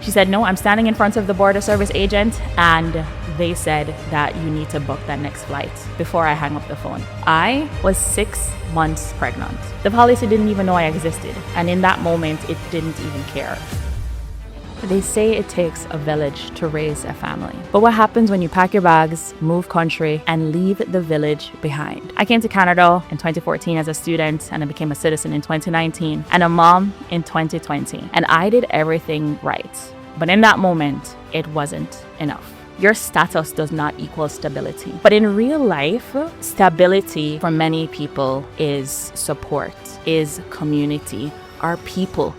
She said, no, I'm standing in front of the border service agent and they said that you need to book that next flight before I hang up the phone. I was 6 months pregnant. The policy didn't even know I existed. And in that moment, it didn't even care. They say it takes a village to raise a family. But what happens when you pack your bags, move country, and leave the village behind? I came to Canada in 2014 as a student, and I became a citizen in 2019, and a mom in 2020. And I did everything right. But in that moment, it wasn't enough. Your status does not equal stability. But in real life, stability for many people is support, is community, are people.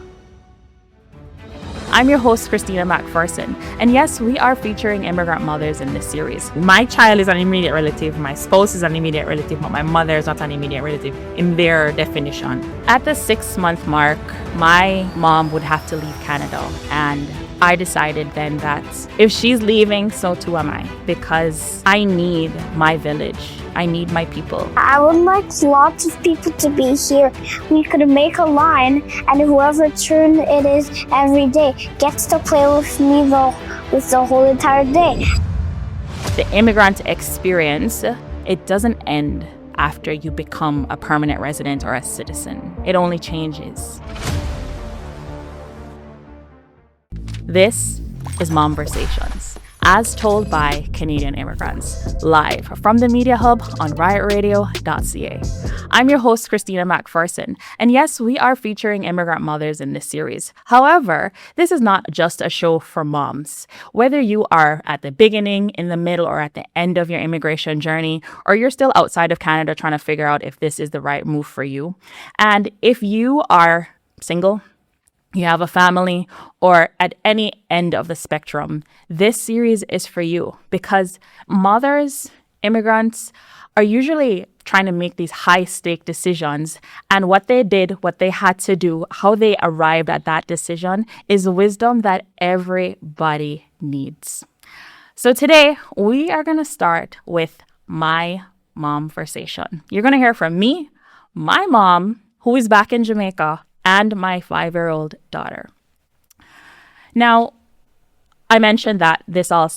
I'm your host, Kristina McPherson, and yes, we are featuring immigrant mothers in this series. My child is an immediate relative, my spouse is an immediate relative, but my mother is not an immediate relative in their definition. At the 6-month mark, my mom would have to leave Canada, and I decided then that if she's leaving, so too am I, because I need my village. I need my people. I would like lots of people to be here. We could make a line, and whoever turn it is every day gets to play with me with the whole entire day. The immigrant experience, it doesn't end after you become a permanent resident or a citizen. It only changes. This is Momversations, as told by Canadian immigrants, live from the Media Hub on riotradio.ca. I'm your host, Kristina McPherson, and yes, we are featuring immigrant mothers in this series. However, this is not just a show for moms. Whether you are at the beginning, in the middle, or at the end of your immigration journey, or you're still outside of Canada trying to figure out if this is the right move for you, and if you are single, you have a family, or at any end of the spectrum, this series is for you because mothers, immigrants, are usually trying to make these high-stake decisions. And what they did, what they had to do, how they arrived at that decision is wisdom that everybody needs. So today, we are going to start with my momversation. You're going to hear from me, my mom, who is back in Jamaica, and my 5-year-old daughter. Now, I mentioned that this all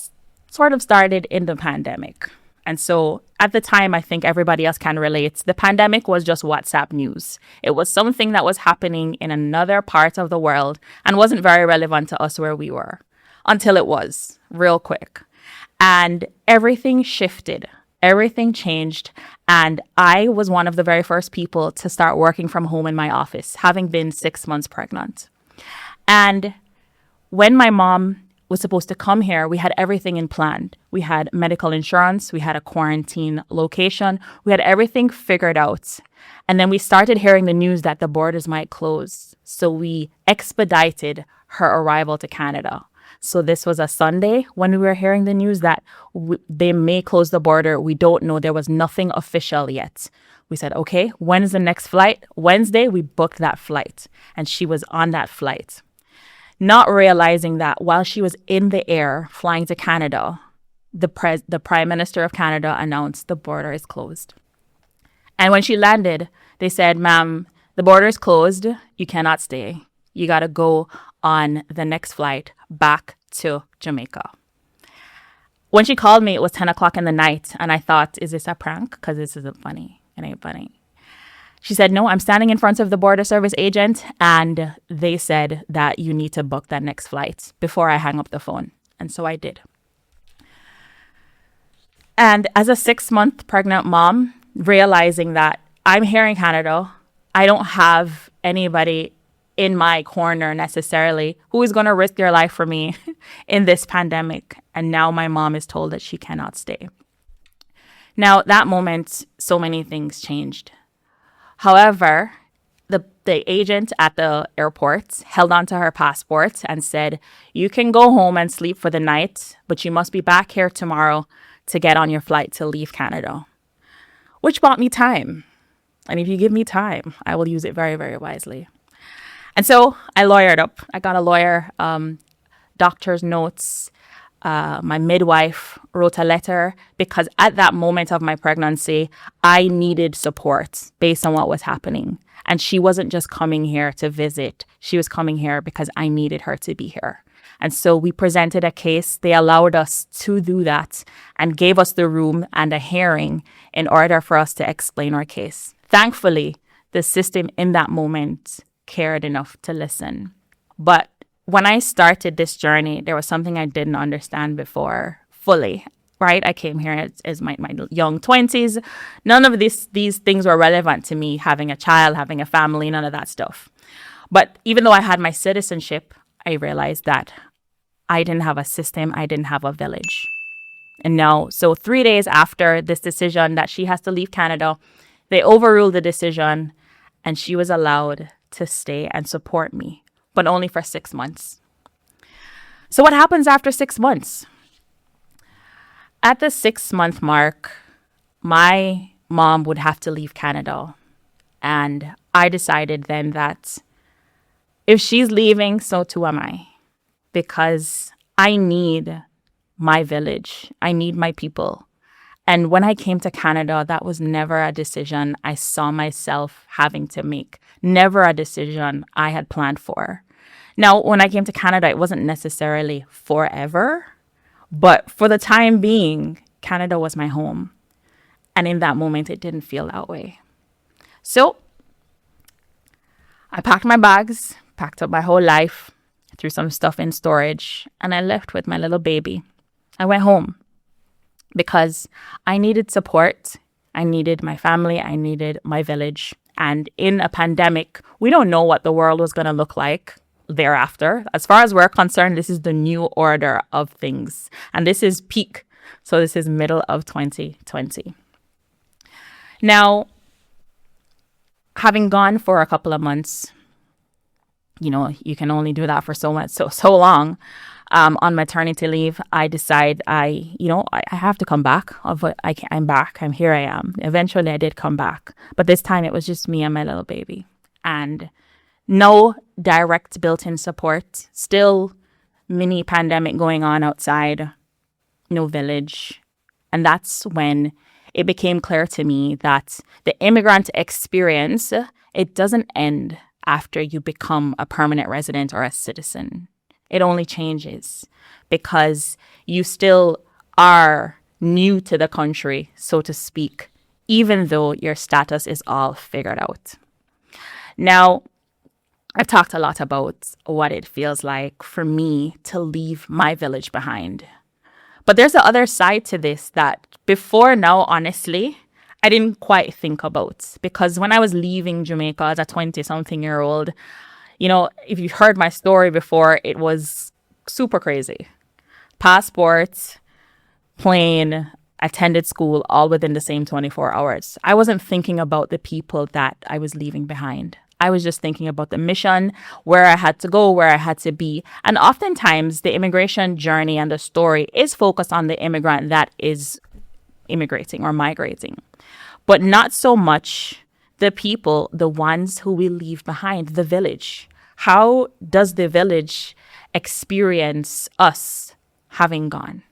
sort of started in the pandemic. And so at the time, I think everybody else can relate. The pandemic was just WhatsApp news. It was something that was happening in another part of the world and wasn't very relevant to us where we were until it was, real quick. And everything shifted. Everything changed, and I was one of the very first people to start working from home in my office, having been 6 months pregnant. And when my mom was supposed to come here, we had everything in plan. We had medical insurance, we had a quarantine location, we had everything figured out. And then we started hearing the news that the borders might close. So we expedited her arrival to Canada. So this was a Sunday when we were hearing the news that they may close the border. We don't know. There was nothing official yet. We said, okay, when is the next flight? Wednesday, we booked that flight. And she was on that flight. Not realizing that while she was in the air flying to Canada, the Prime Minister of Canada announced the border is closed. And when she landed, they said, ma'am, the border is closed. You cannot stay. You got to go on the next flight back to Jamaica. When she called me, it was 10 o'clock in the night. And I thought, is this a prank? Because this isn't funny. It ain't funny. She said, no, I'm standing in front of the border service agent. And they said that you need to book that next flight before I hang up the phone. And so I did. And as a 6-month pregnant mom, realizing that I'm here in Canada, I don't have anybody in my corner necessarily who is going to risk their life for me in this pandemic. And now my mom is told that she cannot stay. Now, that moment, so many things changed. However, the agent at the airport held onto her passport and said, you can go home and sleep for the night, but you must be back here tomorrow to get on your flight to leave Canada, which bought me time. And if you give me time, I will use it very, very wisely. And so I lawyered up. I got a lawyer, doctor's notes. My midwife wrote a letter because at that moment of my pregnancy, I needed support based on what was happening. And she wasn't just coming here to visit. She was coming here because I needed her to be here. And so we presented a case. They allowed us to do that and gave us the room and a hearing in order for us to explain our case. Thankfully, the system in that moment cared enough to listen. But when I started this journey, there was something I didn't understand before fully, right? I came here as my young 20s. None of these things were relevant to me, having a child, having a family, none of that stuff. But even though I had my citizenship, I realized that I didn't have a system, I didn't have a village. And now, so 3 days after this decision that she has to leave Canada, they overruled the decision and she was allowed to stay and support me, but only for 6 months. So what happens after 6 months? At the 6-month mark, my mom would have to leave Canada. And I decided then that if she's leaving, so too am I. Because I need my village. I need my people. And when I came to Canada, that was never a decision I saw myself having to make. Never a decision I had planned for. Now, when I came to Canada, it wasn't necessarily forever, but for the time being, Canada was my home. And in that moment, it didn't feel that way. So I packed my bags, packed up my whole life, threw some stuff in storage, and I left with my little baby. I went home because I needed support. I needed my family. I needed my village. And in a pandemic, we don't know what the world was going to look like thereafter. As far as we're concerned, this is the new order of things. And this is peak. So this is middle of 2020. Now, having gone for a couple of months, you know, you can only do that for so long. On maternity leave, I decide I have to come back. I'm back. Here I am. Eventually, I did come back. But this time, it was just me and my little baby. And no direct built-in support. Still mini pandemic going on outside. No village. And that's when it became clear to me that the immigrant experience, it doesn't end after you become a permanent resident or a citizen. It only changes because you still are new to the country, so to speak, even though your status is all figured out. Now, I've talked a lot about what it feels like for me to leave my village behind. But there's the other side to this that before now, honestly, I didn't quite think about, because when I was leaving Jamaica as a 20-something-year-old, you know, if you've heard my story before, it was super crazy. Passport, plane, attended school, all within the same 24 hours. I wasn't thinking about the people that I was leaving behind. I was just thinking about the mission, where I had to go, where I had to be. And oftentimes the immigration journey and the story is focused on the immigrant that is immigrating or migrating, but not so much the people, the ones who we leave behind, the village. How does the village experience us having gone?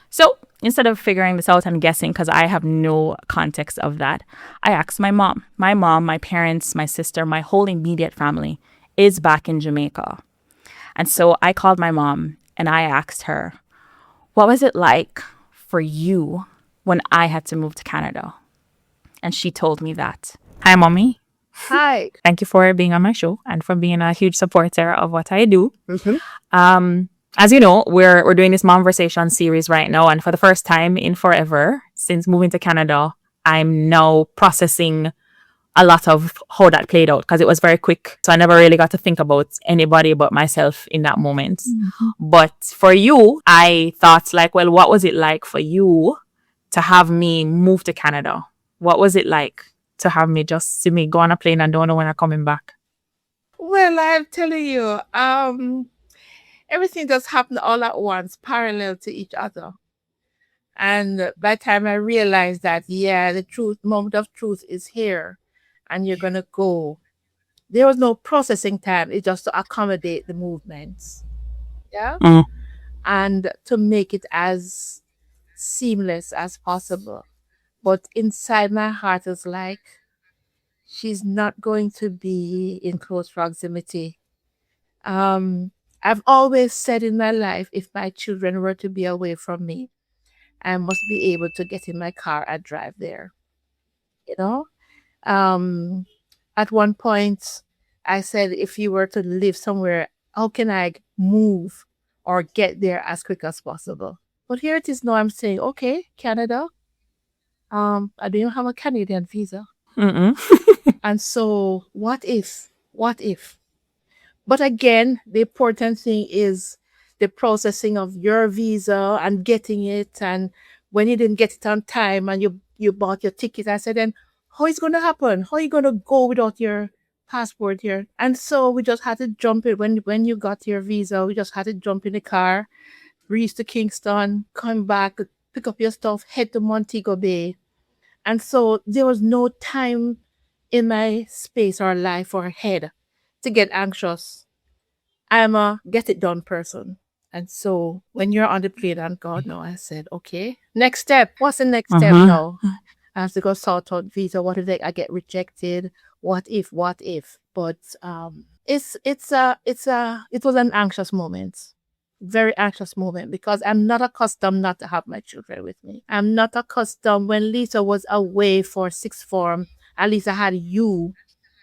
So instead of figuring this out and guessing, because I have no context of that, I asked my mom. My mom, my parents, my sister, my whole immediate family is back in Jamaica. And so I called my mom and I asked her, what was it like for you when I had to move to Canada? And she told me that. Hi, Mommy. Hi. Thank you for being on my show and for being a huge supporter of what I do. Mm-hmm. As you know, we're doing this Conversation series right now, and for the first time in forever, since moving to Canada, I'm now processing a lot of how that played out, because it was very quick. So I never really got to think about anybody but myself in that moment. Mm-hmm. But for you, I thought like, well, what was it like for you to have me move to Canada? What was it like to have me just see me go on a plane and don't know when I'm coming back? Well, I'm telling you, everything just happened all at once, parallel to each other. And by the time I realized that, the moment of truth is here and you're going to go, there was no processing time. It's just to accommodate the movements. Yeah. Mm. And to make it as seamless as possible. But inside my heart is like, she's not going to be in close proximity. I've always said in my life, if my children were to be away from me, I must be able to get in my car and drive there. You know, um, at one point, I said, if you were to live somewhere, how can I move or get there as quick as possible? But here it is now. I'm saying, okay, Canada. I don't even have a Canadian visa, Mm-mm. and so what if? What if? But again, the important thing is the processing of your visa and getting it. And when you didn't get it on time and you bought your ticket, I said, then how is going to happen? How are you going to go without your passport here? And so we just had to jump in. When you got your visa, we just had to jump in the car, reach to Kingston, come back, pick up your stuff, head to Montego Bay. And so there was no time in my space or life or head to get anxious. I'm a get it done person. And so when you're on the plane and God no, I said, okay, next step. What's the next step now? I have to go sort out visa. What if I get rejected? What if? What if? But it was an anxious moment. Very anxious moment because I'm not accustomed not to have my children with me. I'm not accustomed when Lisa was away for sixth form. At least I had you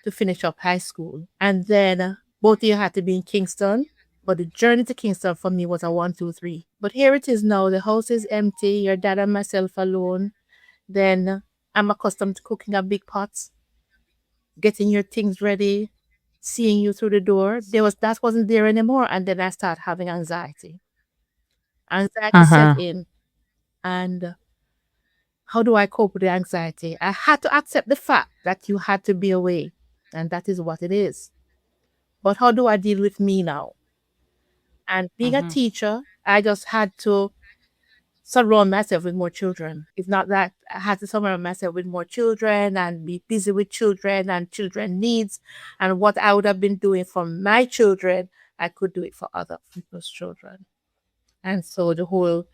to finish up high school. And then both of you had to be in Kingston. But the journey to Kingston for me was a 1, 2, 3. But here it is now. The house is empty. Your dad and myself alone. Then I'm accustomed to cooking up big pots, getting your things ready, seeing you through the door. That wasn't there anymore. And then I started having anxiety. Anxiety set in. And how do I cope with the anxiety? I had to accept the fact that you had to be away. And that is what it is. But how do I deal with me now? And being a teacher, I just had to surround myself with more children. If not that, I had to surround myself with more children and be busy with children and children needs. And what I would have been doing for my children, I could do it for other people's children. And so the whole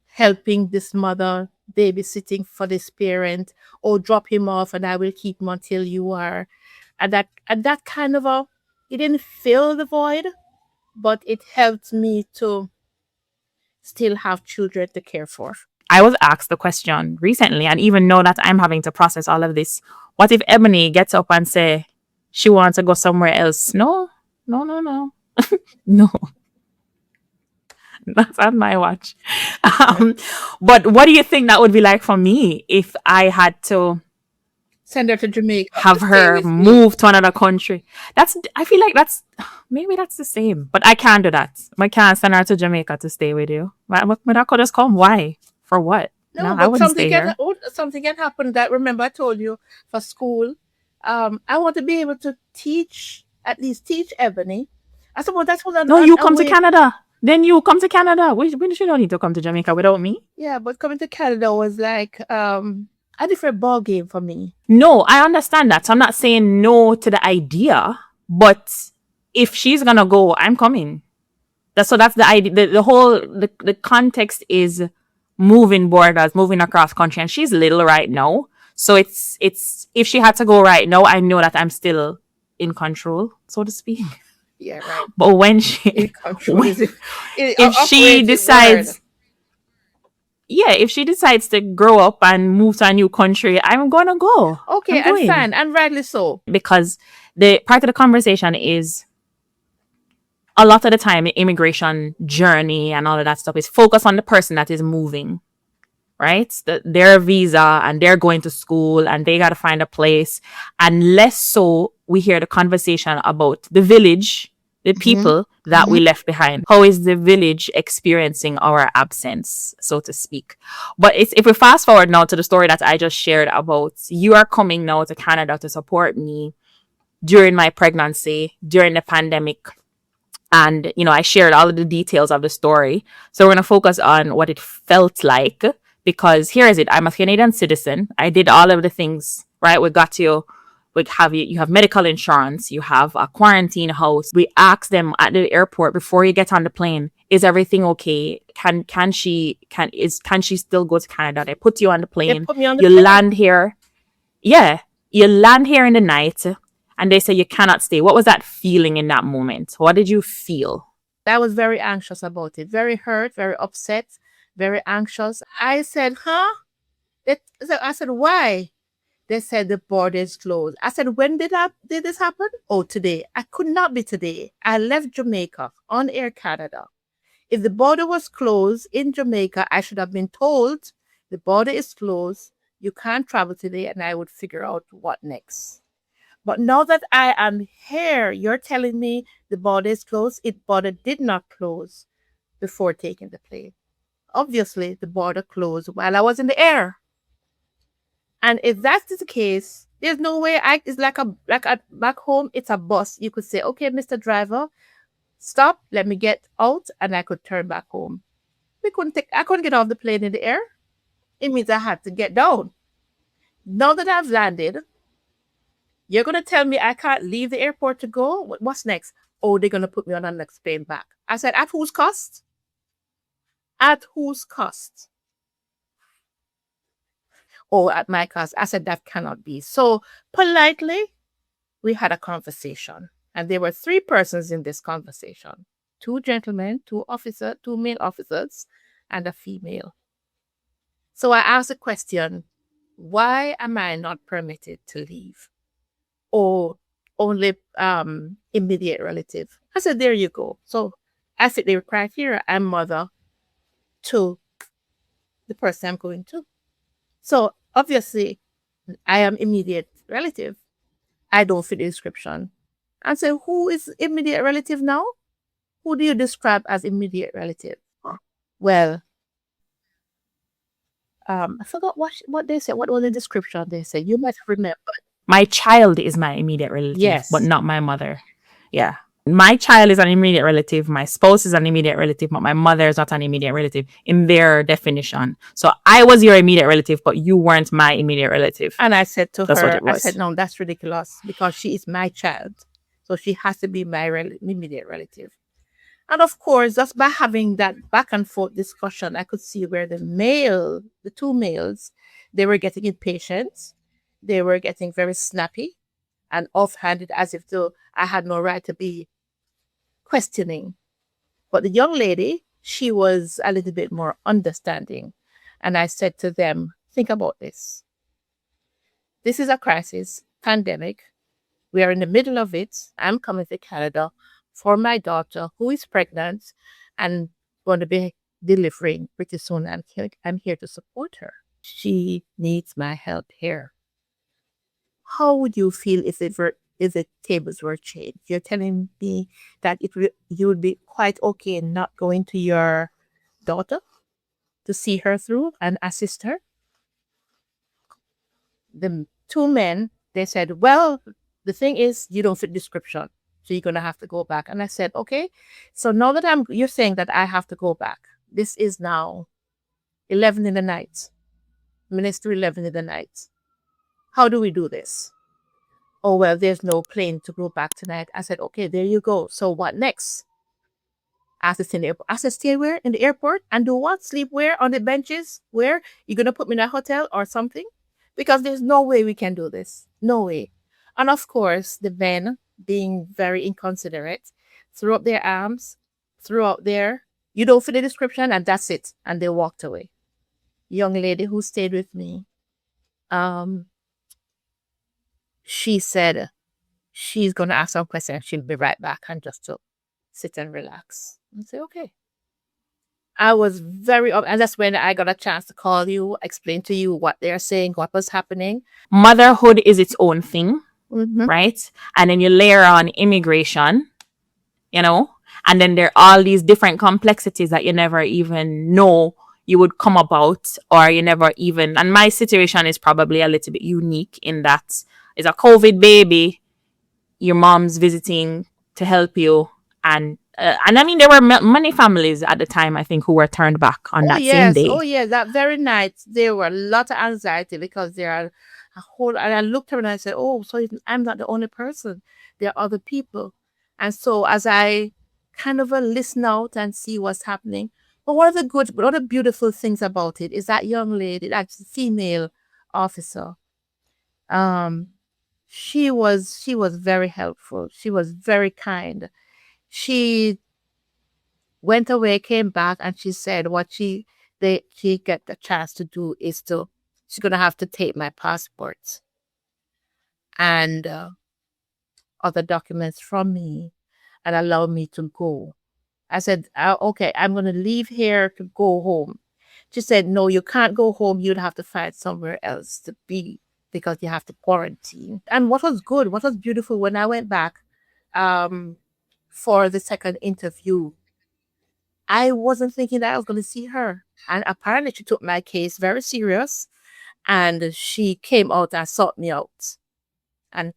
helping this mother, babysitting for this parent, or drop him off and I will keep him until you are. And that kind of it didn't fill the void, but it helped me to still have children to care for. I was asked the question recently, and even know that I'm having to process all of this. What if Ebony gets up and say she wants to go somewhere else? No. No. That's on my watch. But what do you think that would be like for me if I had to send her to Jamaica, have her move to another country? I feel like maybe that's the same, but I can't do that. I can't send her to Jamaica to stay with you. But I could just come. Why? For what? No, I wouldn't stay here. Something can happen. That remember I told you for school. I want to be able to at least teach Ebony. I said, well, that's what I'm. No, you come to Canada. Then you come to Canada. We don't need to come to Jamaica without me. Yeah, but coming to Canada was like a different ball game for me. No, I understand that. So I'm not saying no to the idea, but if she's gonna go, I'm coming. That's the idea. The whole context is moving borders, moving across country, and she's little right now. So it's if she had to go right now, I know that I'm still in control, so to speak. Yeah, right. But when she in control, if she decides. Yeah, if she decides to grow up and move to a new country, I'm going to go. Okay, and fine, and rightly so. Because the part of the conversation is a lot of the time, the immigration journey and all of that stuff is focused on the person that is moving, right? Their visa and they're going to school and they got to find a place. And less so, we hear the conversation about the village, the people that we left behind. How is the village experiencing our absence, so to speak? But if we fast forward now to the story that I just shared about, you are coming now to Canada to support me during my pregnancy, during the pandemic. And, I shared all of the details of the story. So we're going to focus on what it felt like, because here is it. I'm a Canadian citizen. I did all of the things, right? We got you. You have medical insurance, you have a quarantine house. We ask them at the airport before you get on the plane, is everything okay? Can she still go to Canada? They put you on the plane. They put me on the plane. Land here. Yeah. You land here in the night and they say you cannot stay. What was that feeling in that moment? What did you feel? I was very anxious about it, very hurt, very upset, very anxious. I said, huh? I said, why? They said the border is closed. I said, when did this happen? Oh, today. I could not be today. I left Jamaica on Air Canada. If the border was closed in Jamaica, I should have been told the border is closed. You can't travel today, and I would figure out what next. But now that I am here, you're telling me the border is closed. Border did not close before taking the plane. Obviously, the border closed while I was in the air. And if that's the case, there's no way it's like back home, it's a bus. You could say, okay, Mr. Driver, stop, let me get out, and I could turn back home. I couldn't get off the plane in the air. It means I had to get down. Now that I've landed, you're gonna tell me I can't leave the airport to go? What's next? Oh, they're gonna put me on the next plane back. I said, at whose cost? At whose cost? Oh, at my cost. I said, that cannot be. So politely, we had a conversation. And there were 3 persons in this conversation. 2 gentlemen, 2 male officers, and a female. So I asked the question, why am I not permitted to leave? Or only immediate relative? I said, there you go. So I fit the criteria. I'm mother to the person I'm going to. So obviously, I am immediate relative. I don't fit the description. And so who is immediate relative now? Who do you describe as immediate relative? Well, I forgot what they said. What was the description they said? You might remember. My child is my immediate relative, Yes. but not my mother. Yeah. My child is an immediate relative. My spouse is an immediate relative, but my mother is not an immediate relative in their definition. So I was your immediate relative, but you weren't my immediate relative. And I said to That's what her, it was. I said, no, that's ridiculous because she is my child. So she has to be my immediate relative. And of course, just by having that back and forth discussion, I could see where the 2 males, they were getting impatient. They were getting very snappy and offhanded as if though I had no right to be questioning. But the young lady, she was a little bit more understanding. And I said to them, think about this. This is a crisis, pandemic. We are in the middle of it. I'm coming to Canada for my daughter who is pregnant and going to be delivering pretty soon. I'm here to support her. She needs my help here. How would you feel if the tables were changed? You're telling me that you would be quite okay not going to your daughter to see her through and assist her? The 2 men, they said, well, the thing is, you don't fit description, so you're going to have to go back. And I said, okay, so now that you're saying that I have to go back, this is now 11 in the night, minutes to 11 in the night. How do we do this? Oh, well, there's no plane to go back tonight. I said, okay, there you go. So what next? I said, stay in the airport. I said, stay where? In the airport? And do what? Sleep where? On the benches? Where? You going to put me in a hotel or something? Because there's no way we can do this. No way. And of course, the men, being very inconsiderate, threw up their arms, threw out there, you don't fit the description, and that's it. And they walked away. Young lady who stayed with me, she said she's going to ask some questions. She'll be right back and just to sit and relax. And say, okay. I was and that's when I got a chance to call you, explain to you what they're saying, what was happening. Motherhood is its own thing, Mm-hmm. right? And then you layer on immigration, and then there are all these different complexities that you never even know you would come about, or you never even, and my situation is probably a little bit unique in that it's a COVID baby, your mom's visiting to help you, and I mean there were many families at the time I think who were turned back on same day. Oh yes, that very night there were a lot of anxiety because there are and I looked around and I said, oh, so I'm not the only person, there are other people. And so as I kind of listen out and see what's happening, but one of the beautiful things about it is that young lady, that female officer, she was very helpful. She was very kind. She went away, came back, and she said what she get the chance to do is she's gonna have to take my passport and other documents from me and allow me to go. I said, okay, I'm gonna leave here to go home. She said, no, you can't go home. You'd have to find somewhere else to be because you have to quarantine. And what was good, what was beautiful when I went back for the second interview, I wasn't thinking that I was going to see her. And apparently she took my case very serious. And she came out and sought me out and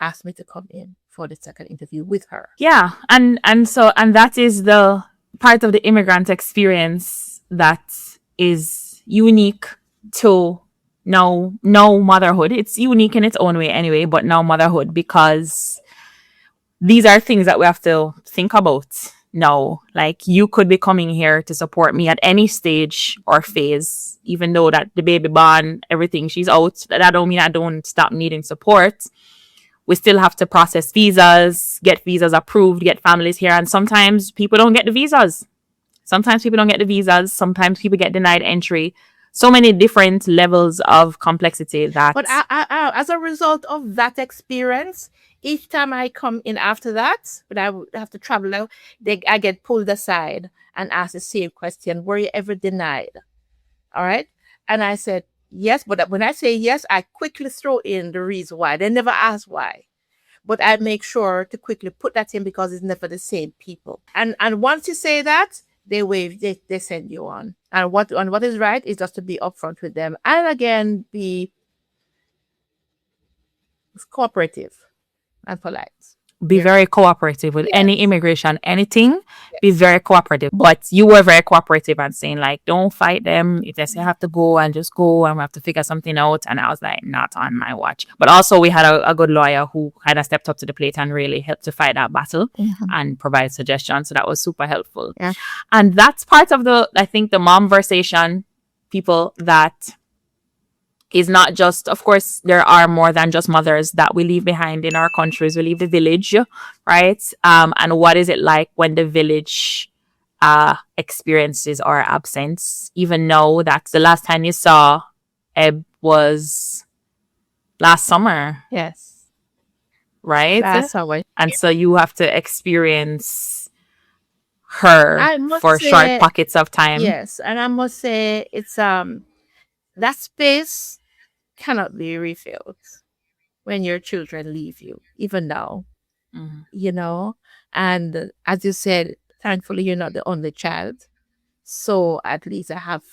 asked me to come in for the second interview with her. Yeah. And that is the part of the immigrant experience that is unique to now motherhood. It's unique in its own way anyway, but now motherhood, because these are things that we have to think about now. Like, you could be coming here to support me at any stage or phase, even though that the baby born, everything, she's out. That don't mean I don't stop needing support. We still have to process visas, get visas approved, get families here. And sometimes people don't get the visas. Sometimes people get denied entry. So many different levels of complexity that... But I, as a result of that experience, each time I come in after that, but I would have to travel out, I get pulled aside and asked the same question: were you ever denied? All right. And I said, yes. But when I say yes, I quickly throw in the reason why. They never ask why. But I make sure to quickly put that in because it's never the same people. And once you say that, they waive, they send you on. And what is right is just to be upfront with them. And again, be cooperative and polite. Be very cooperative with any immigration, anything. Yes. Be very cooperative. But you were very cooperative and saying, like, don't fight them. If they say I have to go, and just go, and we have to figure something out. And I was like, not on my watch. But also we had a good lawyer who kind of stepped up to the plate and really helped to fight that battle and provide suggestions. So that was super helpful. Yeah. And that's part of I think the momversation, people, that is not just, of course, there are more than just mothers that we leave behind in our countries. We leave the village, right? And what is it like when the village experiences our absence? Even though that's the last time you saw Eb was last summer. Yes. Right? Last summer. And so you have to experience her for short pockets of time. Yes. And I must say, it's that space cannot be refilled when your children leave you, even now, you know. And as you said, thankfully, you're not the only child. So at least I have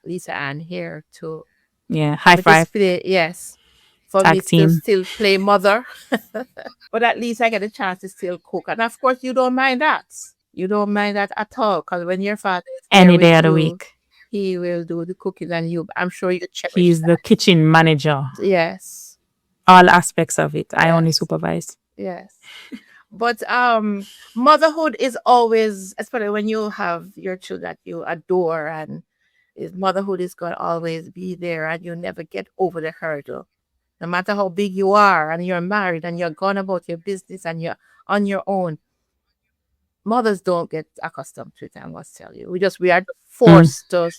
Lisa Ann here to... Yeah, high five. Yes. For me to still play mother. But at least I get a chance to still cook. And of course, you don't mind that. You don't mind that at all. Because when your father is any day of the week, he will do the cooking, and I'm sure you cherish He's the kitchen manager. Yes. All aspects of it. I only supervise. Yes. But motherhood is always, especially when you have your children that you adore, and motherhood is going to always be there, and you never get over the hurdle. No matter how big you are, and you're married, and you're gone about your business, and you're on your own, mothers don't get accustomed to it. I must tell you, we are forced to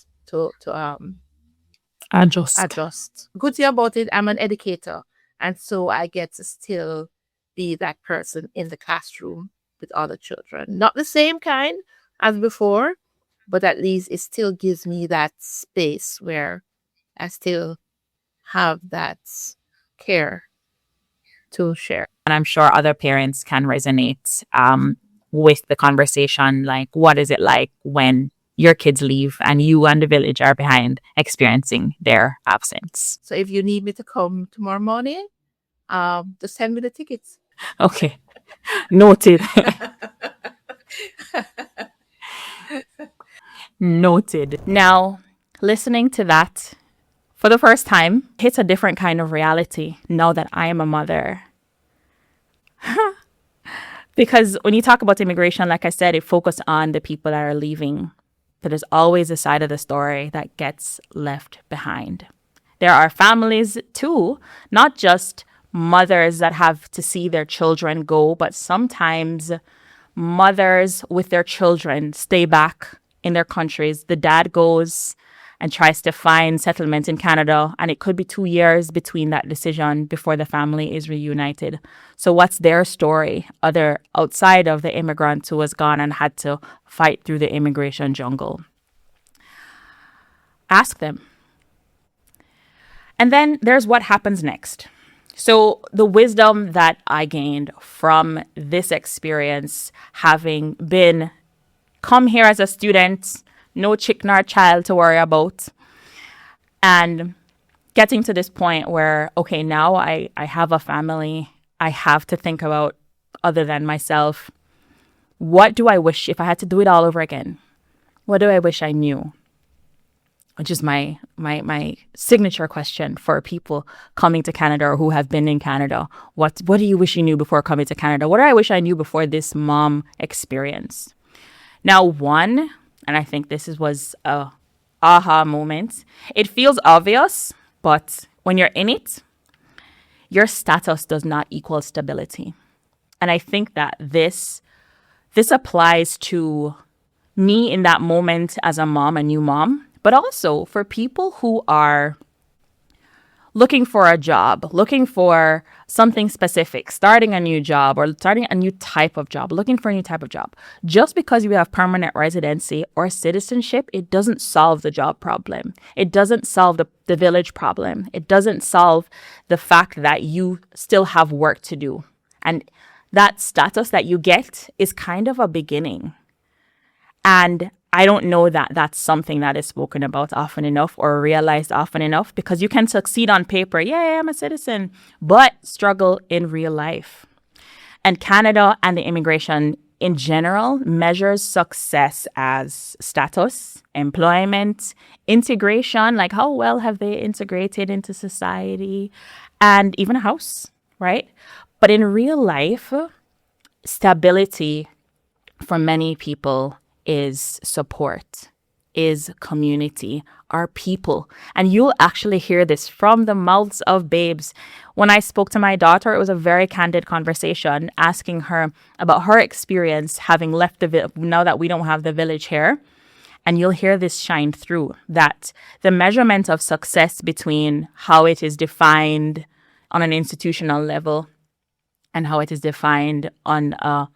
adjust. Good thing about it, I'm an educator, and so I get to still be that person in the classroom with other children. Not the same kind as before, but at least it still gives me that space where I still have that care to share. And I'm sure other parents can resonate with the conversation, like, what is it like when your kids leave and you and the village are behind experiencing their absence? So if you need me to come tomorrow morning, just send me the tickets. Okay. Noted. Noted. Now, listening to that for the first time hits a different kind of reality now that I am a mother. Because when you talk about immigration, like I said, it focuses on the people that are leaving. But there's always a side of the story that gets left behind. There are families too, not just mothers that have to see their children go, but sometimes mothers with their children stay back in their countries. The dad goes and tries to find settlement in Canada, and it could be 2 years between that decision before the family is reunited. So what's their story, other outside of the immigrant who was gone and had to fight through the immigration jungle? Ask them. And then there's what happens next. So the wisdom that I gained from this experience, having been come here as a student, no chick nor child to worry about, and getting to this point where, okay, now I have a family, I have to think about other than myself. What do I wish, if I had to do it all over again, what do I wish I knew? Which is my signature question for people coming to Canada or who have been in Canada. What do you wish you knew before coming to Canada? What do I wish I knew before this mom experience? Now, one, and I think this was a aha moment. It feels obvious, but when you're in it, your status does not equal stability. And I think that this applies to me in that moment as a mom, a new mom, but also for people who are looking for a job, looking for something specific, starting a new job or starting a new type of job, looking for a new type of job. Just because you have permanent residency or citizenship, it doesn't solve the job problem. It doesn't solve the village problem. It doesn't solve the fact that you still have work to do. And that status that you get is kind of a beginning. And I don't know that that's something that is spoken about often enough or realized often enough, because you can succeed on paper. Yeah, I'm a citizen, but struggle in real life. And Canada and the immigration in general measures success as status, employment, integration, like how well have they integrated into society, and even a house, right? But in real life, stability for many people is support, is community, are people. And you'll actually hear this from the mouths of babes. When I spoke to my daughter, it was a very candid conversation, asking her about her experience having left now that we don't have the village here. And you'll hear this shine through, that the measurement of success between how it is defined on an institutional level and how it is defined on a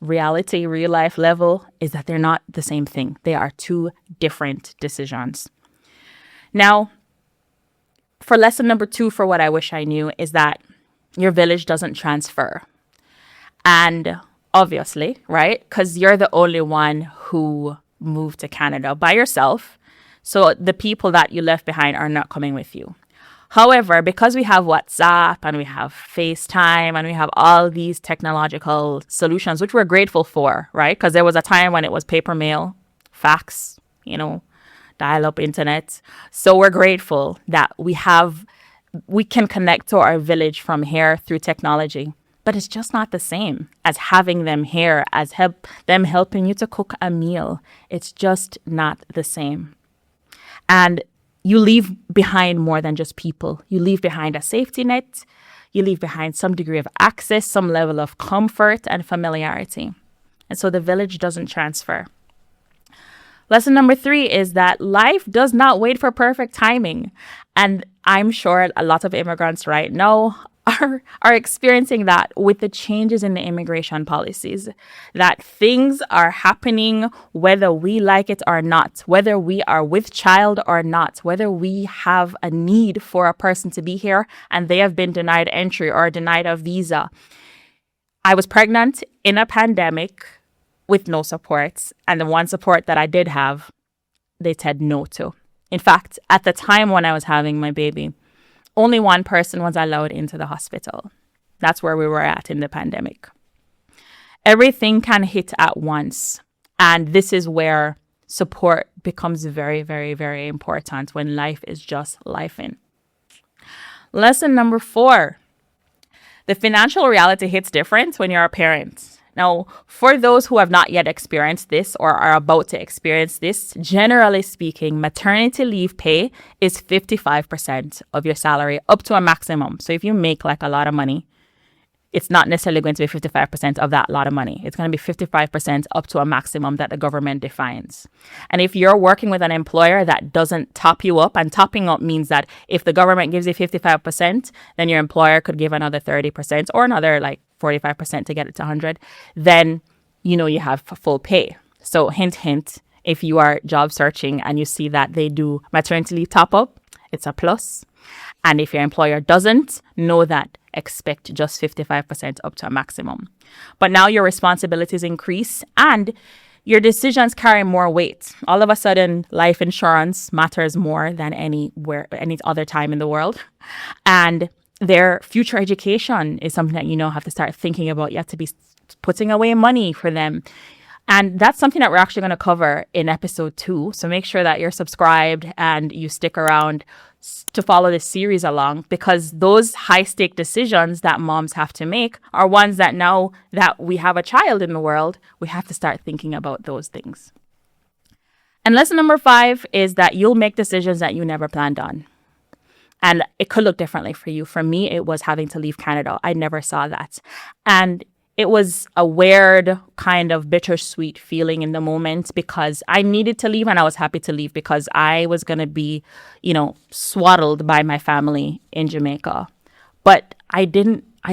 reality, real life level, is that they're not the same thing. They are two different decisions. Now, for lesson number 2, for what I wish I knew, is that your village doesn't transfer. And obviously, right? Because you're the only one who moved to Canada by yourself. So the people that you left behind are not coming with you. However, because we have WhatsApp and we have FaceTime and we have all these technological solutions, which we're grateful for, right? Because there was a time when it was paper mail, fax, dial-up internet. So we're grateful that we can connect to our village from here through technology. But it's just not the same as having them here, as them helping you to cook a meal. It's just not the same. And you leave behind more than just people. You leave behind a safety net. You leave behind some degree of access, some level of comfort and familiarity. And so the village doesn't transfer. Lesson number 3 is that life does not wait for perfect timing. And I'm sure a lot of immigrants right now are experiencing that with the changes in the immigration policies, that things are happening whether we like it or not, whether we are with child or not, whether we have a need for a person to be here and they have been denied entry or denied a visa. I was pregnant in a pandemic with no support, and the one support that I did have, they said no to. In fact, at the time when I was having my baby, only one person was allowed into the hospital. That's where we were at in the pandemic. Everything can hit at once. And this is where support becomes very, very, very important when life is just lifing. Lesson number 4. The financial reality hits different when you're a parent. Now, for those who have not yet experienced this or are about to experience this, generally speaking, maternity leave pay is 55% of your salary up to a maximum. So if you make like a lot of money, it's not necessarily going to be 55% of that lot of money. It's going to be 55% up to a maximum that the government defines. And if you're working with an employer that doesn't top you up, and topping up means that if the government gives you 55%, then your employer could give another 30% or another like 45% to get it to 100, then you have full pay. So hint, hint, if you are job searching and you see that they do maternity leave top up, it's a plus. And if your employer doesn't, know that expect just 55% up to a maximum. But now your responsibilities increase and your decisions carry more weight. All of a sudden, life insurance matters more than any other time in the world. And their future education is something that have to start thinking about. You have to be putting away money for them. And that's something that we're actually going to cover in episode 2. So make sure that you're subscribed and you stick around to follow this series along, because those high stake decisions that moms have to make are ones that now that we have a child in the world, we have to start thinking about those things. And lesson number 5 is that you'll make decisions that you never planned on. And it could look differently for you. For me, it was having to leave Canada. I never saw that. And it was a weird kind of bittersweet feeling in the moment, because I needed to leave and I was happy to leave because I was going to be, swaddled by my family in Jamaica. But I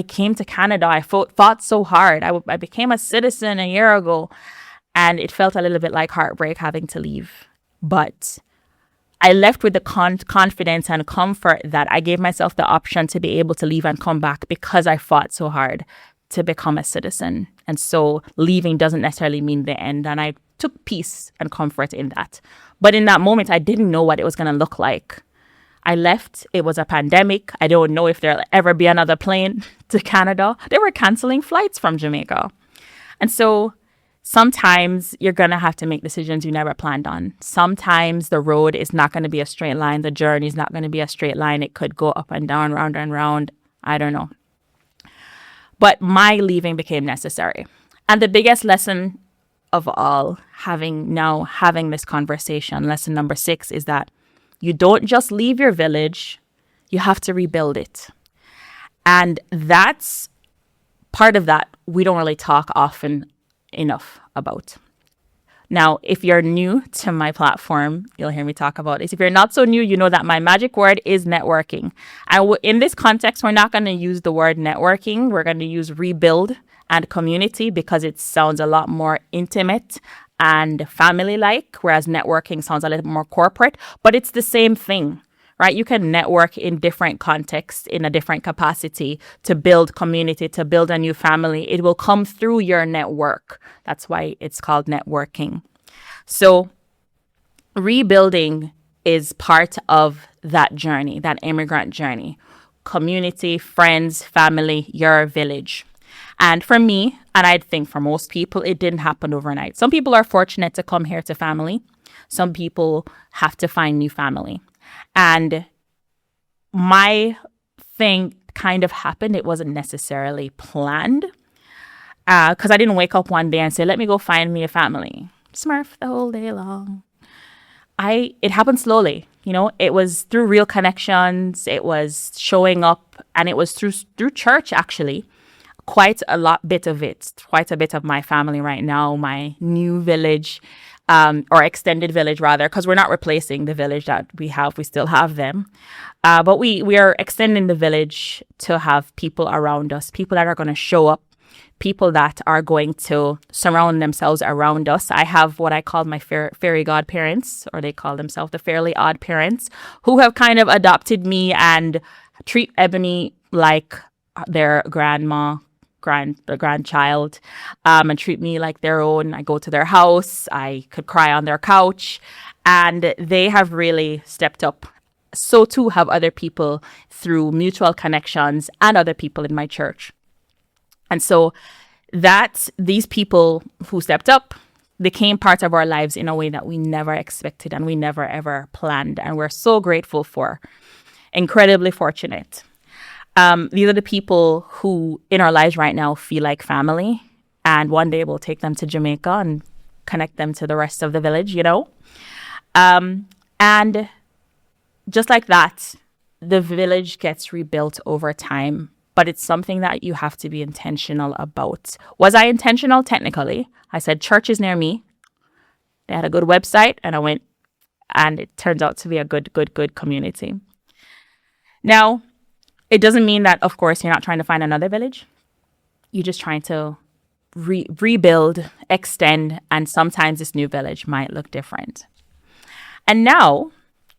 came to Canada. I fought so hard. I became a citizen a year ago, and it felt a little bit like heartbreak having to leave. But I left with the confidence and comfort that I gave myself the option to be able to leave and come back because I fought so hard to become a citizen. And so leaving doesn't necessarily mean the end. And I took peace and comfort in that. But in that moment, I didn't know what it was going to look like. I left. It was a pandemic. I don't know if there'll ever be another plane to Canada. They were canceling flights from Jamaica. And so sometimes you're going to have to make decisions you never planned on. Sometimes the road is not going to be a straight line. The journey is not going to be a straight line. It could go up and down, round and round. I don't know. But my leaving became necessary. And the biggest lesson of all, having this conversation, lesson number 6, is that you don't just leave your village, you have to rebuild it. And that's part of that we don't really talk often enough about. Now, if you're new to my platform, you'll hear me talk about this. If you're not so new, you know that my magic word is networking. In this context, we're not going to use the word networking. We're going to use rebuild and community because it sounds a lot more intimate and family-like, whereas networking sounds a little more corporate, but it's the same thing. Right? You can network in different contexts, in a different capacity, to build community, to build a new family. It will come through your network. That's why it's called networking. So rebuilding is part of that journey, that immigrant journey. Community, friends, family, your village. And for me, and I think for most people, it didn't happen overnight. Some people are fortunate to come here to family. Some people have to find new family. And my thing kind of happened. It wasn't necessarily planned because I didn't wake up one day and say, let me go find me a family. Smurf the whole day long. It happened slowly. It was through real connections. It was showing up, and it was through church, actually. Quite a bit of my family right now, my new village, or extended village rather, because we're not replacing the village that we have. We still have them. But we are extending the village to have people around us, people that are going to show up, people that are going to surround themselves around us. I have what I call my fairy godparents, or they call themselves the fairly odd parents, who have kind of adopted me and treat Ebony like their grandchild, and treat me like their own. I go to their house. I could cry on their couch, and they have really stepped up. So too have other people through mutual connections and other people in my church. And so these people who stepped up became part of our lives in a way that we never expected and we never ever planned. And we're so grateful for. Incredibly fortunate. These are the people who in our lives right now feel like family, and one day we'll take them to Jamaica and connect them to the rest of the village, and just like that, the village gets rebuilt over time but it's something that you have to be intentional about. Was I intentional? Technically. I said, church is near me. They had a good website, and I went, and it turns out to be a good community. Now, it doesn't mean that, of course, you're not trying to find another village. You're just trying to rebuild, extend, and sometimes this new village might look different. And now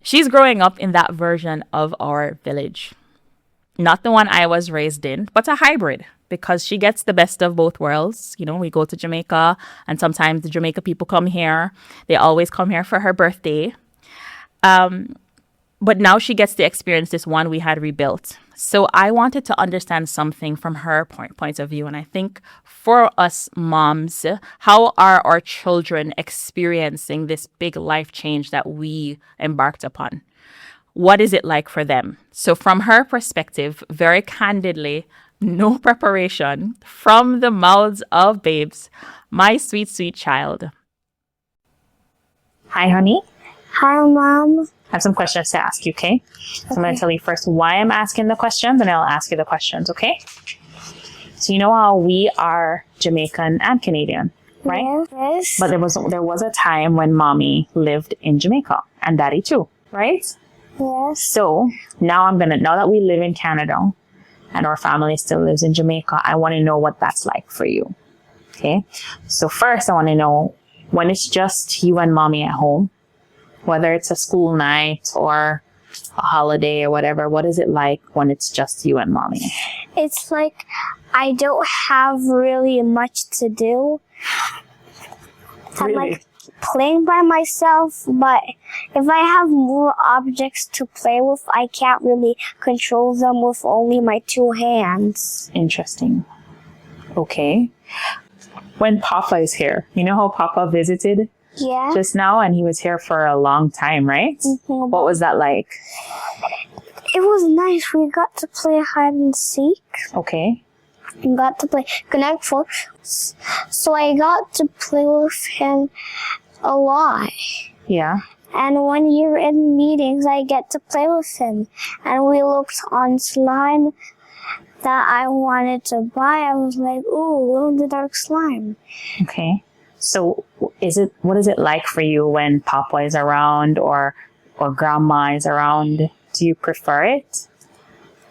she's growing up in that version of our village. Not the one I was raised in, but a hybrid, because she gets the best of both worlds. You know, we go to Jamaica, and sometimes the Jamaica people come here. They always come here for her birthday. But now she gets to experience this one we had rebuilt. So I wanted to understand something from her point of view. And I think for us moms, how are our children experiencing this big life change that we embarked upon? What is it like for them? So from her perspective, very candidly, no preparation, from the mouths of babes, my sweet, sweet child. Hi, honey. Hi, Mom. I have some questions to ask you, okay? So I'm going to tell you first why I'm asking the questions, and I'll ask you the questions, okay? So you know how we are Jamaican and Canadian, right? Yes. But there was a time when mommy lived in Jamaica, and daddy too, right? Yes. So now that we live in Canada and our family still lives in Jamaica, I want to know what that's like for you, okay? So first I want to know, when it's just you and mommy at home, whether it's a school night or a holiday or whatever, what is it like when it's just you and mommy? It's like I don't have really much to do. I'm like playing by myself, but if I have more objects to play with, I can't really control them with only my two hands. Interesting. Okay. When Papa is here, you know how Papa visited just now, and he was here for a long time, right? Mm-hmm. What was that like? It was nice. We got to play hide and seek. Okay. We got to play Connect Four. So I got to play with him a lot. Yeah. And when you're in meetings, I get to play with him. And we looked on slime that I wanted to buy. I was like, ooh, glow in the dark slime. Okay. So what is it like for you when Papa is around or Grandma is around? Do you prefer it?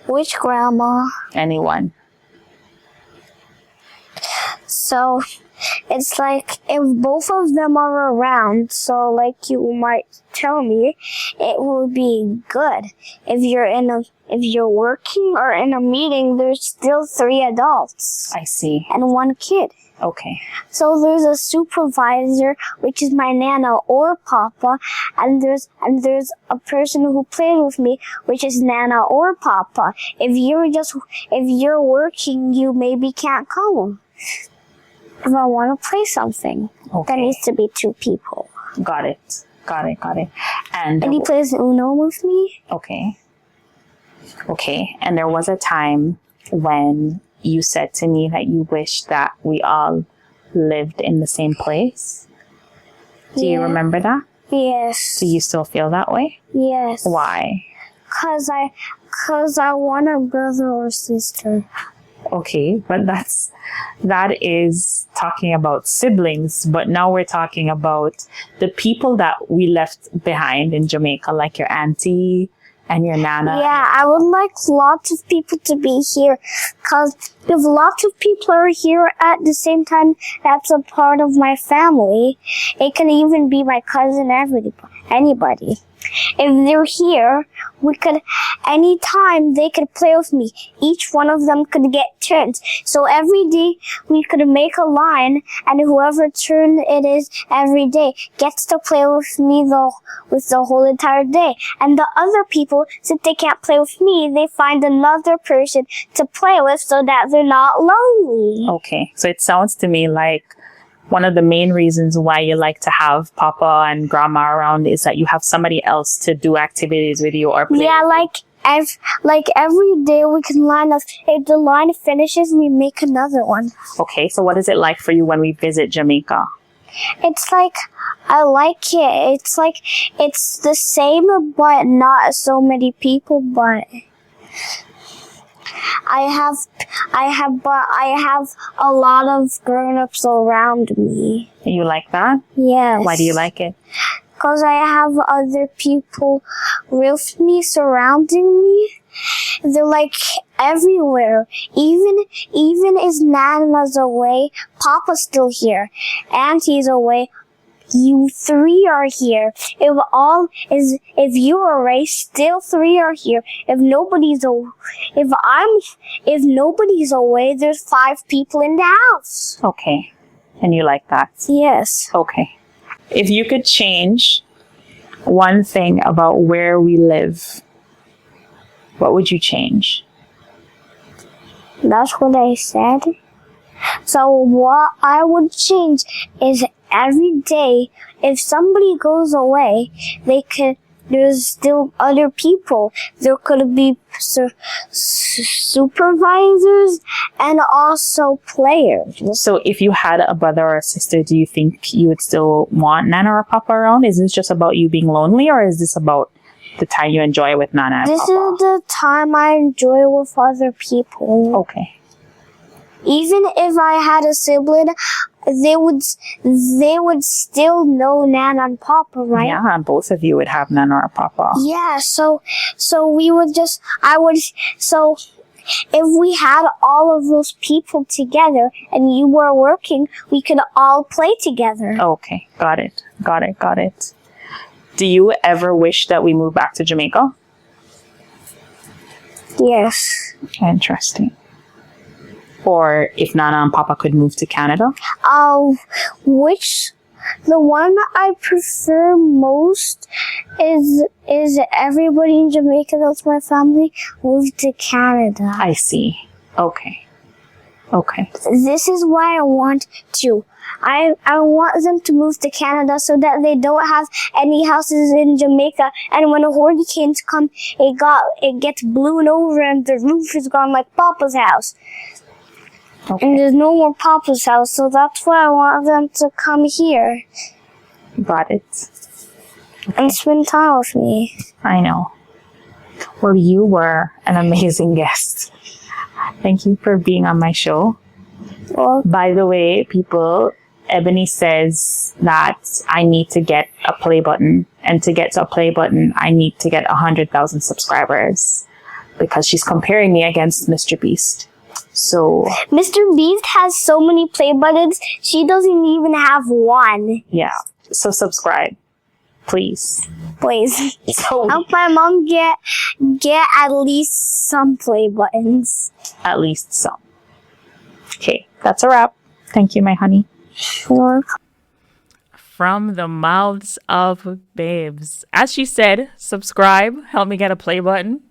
Which grandma? Anyone. So it's like if both of them are around, so like you might tell me, it will be good. If you're working or in a meeting, there's still 3 adults. I see. And 1 kid. Okay. So there's a supervisor, which is my Nana or Papa, and there's a person who played with me, which is Nana or Papa. If you're working, you maybe can't come. If I want to play something, there needs to be 2 people. Got it. And he plays Uno with me. Okay. And there was a time when you said to me that you wish that we all lived in the same place. Do you remember that? Yes. Do you still feel that way? Yes. Why? Cause I want a brother or sister. Okay, but that is talking about siblings, but now we're talking about the people that we left behind in Jamaica, like your auntie and your Nana. Yeah, I would like lots of people to be here, because if lots of people are here at the same time, that's a part of my family. It can even be my cousin, anybody. If they're here, anytime they could play with me. Each one of them could get turns. So every day we could make a line, and whoever turn it is every day gets to play with me with the whole entire day. And the other people, since they can't play with me, they find another person to play with so that they're not lonely. Okay, so it sounds to me like one of the main reasons why you like to have Papa and Grandma around is that you have somebody else to do activities with you or play. Yeah, like every day we can line up. If the line finishes, we make another one. Okay, so what is it like for you when we visit Jamaica? It's like, I like it. It's like, it's the same, but not so many people, but but I have a lot of grown-ups around me. You like that? Yes. Why do you like it? Because I have other people with me, surrounding me. They're like everywhere. Even as Nana's away, Papa's still here. Auntie's away. You three are here. If you are away, still three are here. If nobody's away, there's 5 people in the house. Okay. And you like that? Yes. Okay. If you could change one thing about where we live, what would you change? That's what I said. So what I would change is every day, if somebody goes away, there's still other people. There could be supervisors and also players. So if you had a brother or a sister, do you think you would still want Nana or Papa around? Is this just about you being lonely, or is this about the time you enjoy with Nana and This Papa? is the time I enjoy with other people. Okay. Even if I had a sibling, they would still know Nana and Papa, right? Yeah, and both of you would have Nana or Papa. Yeah, so if we had all of those people together and you were working, we could all play together. Okay, got it. Do you ever wish that we moved back to Jamaica? Yes. Interesting. Or if Nana and Papa could move to Canada? The one I prefer most is everybody in Jamaica that's my family moved to Canada. I see. Okay. This is why I want to. I want them to move to Canada so that they don't have any houses in Jamaica, and when hurricanes come, it gets blown over and the roof is gone like Papa's house. Okay. And there's no more Papa's house, so that's why I want them to come here. Got it. And spend time with me. I know. Well, you were an amazing guest. Thank you for being on my show. Well, By the way, people, Ebony says that I need to get a play button. And to get to a play button, I need to get 100,000 subscribers. Because she's comparing me against Mr. Beast. So, Mr. Beast has so many play buttons, she doesn't even have one. yeah. So subscribe. Please. Please. So, Help my mom get at least some play buttons. at least some. Okay, that's a wrap. Thank you, my honey. Sure. From the mouths of babes. As she said, subscribe, help me get a play button.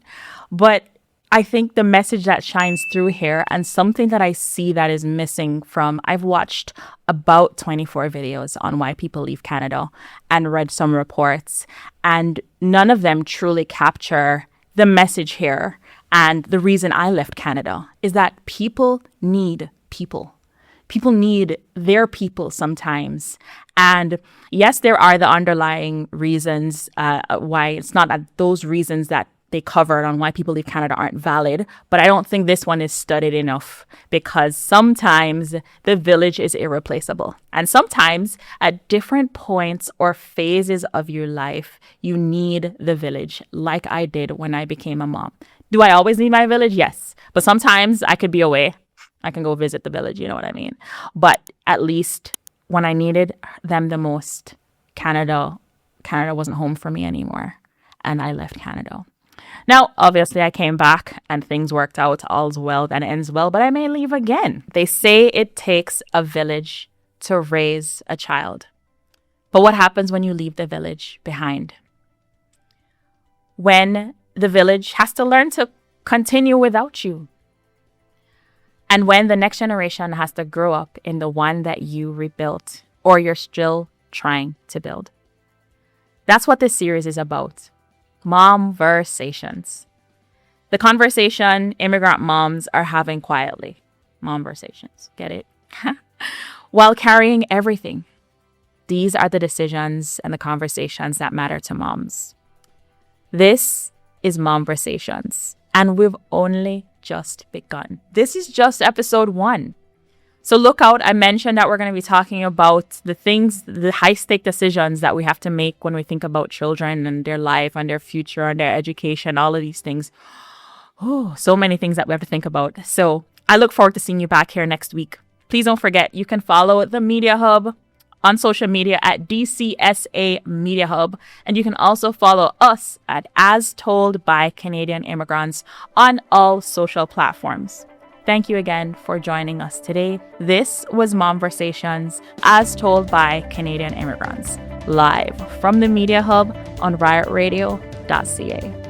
But I think the message that shines through here, and something that I see that is missing from, I've watched about 24 videos on why people leave Canada and read some reports, and none of them truly capture the message here. And the reason I left Canada is that people need people. People need their people sometimes. And yes, there are the underlying reasons why it's not that those reasons that they covered on why people leave Canada aren't valid. But I don't think this one is studied enough, because sometimes the village is irreplaceable. And sometimes at different points or phases of your life, you need the village, like I did when I became a mom. Do I always need my village? Yes. But sometimes I could be away. I can go visit the village, you know what I mean? But at least when I needed them the most, Canada wasn't home for me anymore. And I left Canada. Now, obviously, I came back and things worked out. All's well that ends well, but I may leave again. They say it takes a village to raise a child. But what happens when you leave the village behind? When the village has to learn to continue without you. And when the next generation has to grow up in the one that you rebuilt or you're still trying to build. That's what this series is about. Momversations. The conversation immigrant moms are having quietly. Momversations. Get it? While carrying everything. These are the decisions and the conversations that matter to moms. This is Momversations, and we've only just begun. This is just episode 1. So look out. I mentioned that we're going to be talking about the high-stake decisions that we have to make when we think about children and their life and their future and their education, all of these things. Oh, so many things that we have to think about. So I look forward to seeing you back here next week. Please don't forget, you can follow the Media Hub on social media at DCSA Media Hub. And you can also follow us at As Told by Canadian Immigrants on all social platforms. Thank you again for joining us today. This was Momversations, As Told by Canadian Immigrants, live from the Media Hub on riotradio.ca.